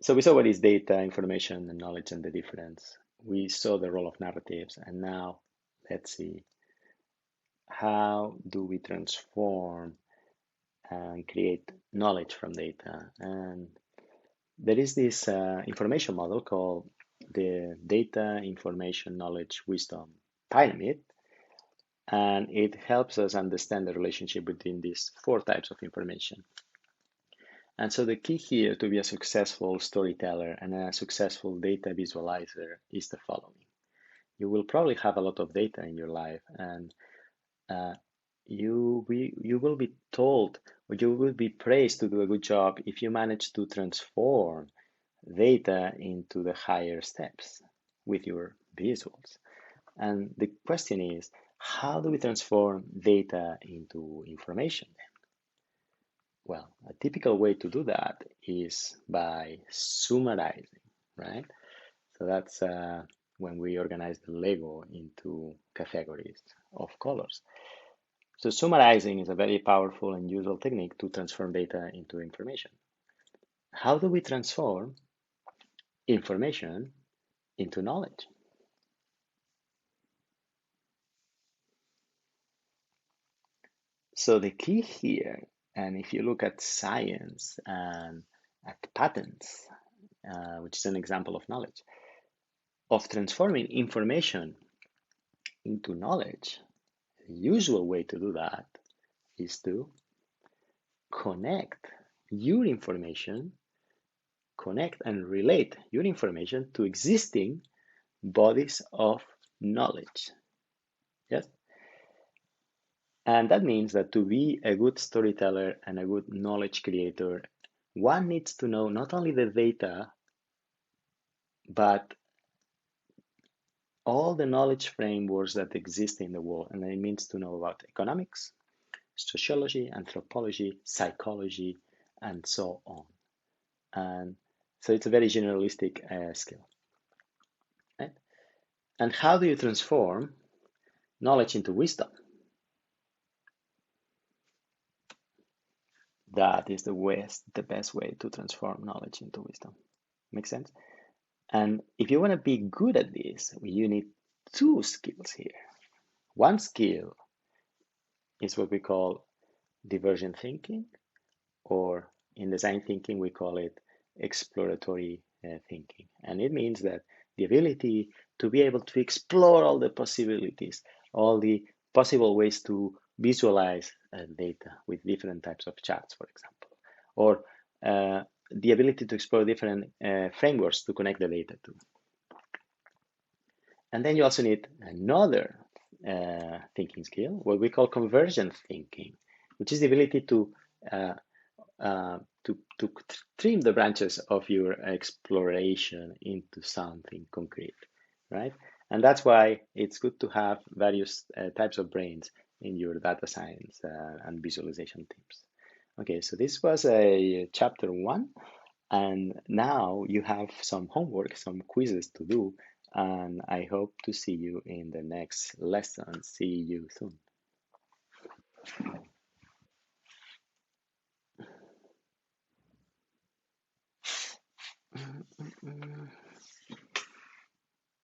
So we saw what is data, information, and knowledge and the difference. We saw the role of narratives, and now let's see how do we transform and create knowledge from data. And there is this information model called the Data Information Knowledge Wisdom Pyramid, and it helps us understand the relationship between these four types of information. And so the key here to be a successful storyteller and a successful data visualizer is the following. You will probably have a lot of data in your life, and uh, you will be told, or you will be praised to do a good job if you manage to transform data into the higher steps with your visuals. And the question is, how do we transform data into information? Well, a typical way to do that is by summarizing, right? So that's when we organize the Lego into categories of colors. So summarizing is a very powerful and useful technique to transform data into information. How do we transform information into knowledge? So the key here, and if you look at science and at patents, which is an example of knowledge, of transforming information into knowledge, the usual way to do that is to connect your information, connect and relate your information to existing bodies of knowledge. Yes? And that means that to be a good storyteller and a good knowledge creator, one needs to know not only the data, but all the knowledge frameworks that exist in the world. And it means to know about economics, sociology, anthropology, psychology, and so on. And so it's a very generalistic skill. Right? And how do you transform knowledge into wisdom? That is the best way to transform knowledge into wisdom. Make sense? And if you want to be good at this, you need two skills here. One skill is what we call divergent thinking, or in design thinking, we call it exploratory thinking. And it means that the ability to be able to explore all the possibilities, all the possible ways to visualize data with different types of charts, for example, or the ability to explore different frameworks to connect the data to. And then you also need another thinking skill, what we call convergent thinking, which is the ability to trim the branches of your exploration into something concrete, right? And that's why it's good to have various types of brains in your data science and visualization teams. Okay, so this was a chapter 1, and now you have some homework, some quizzes to do, and I hope to see you in the next lesson. See you soon.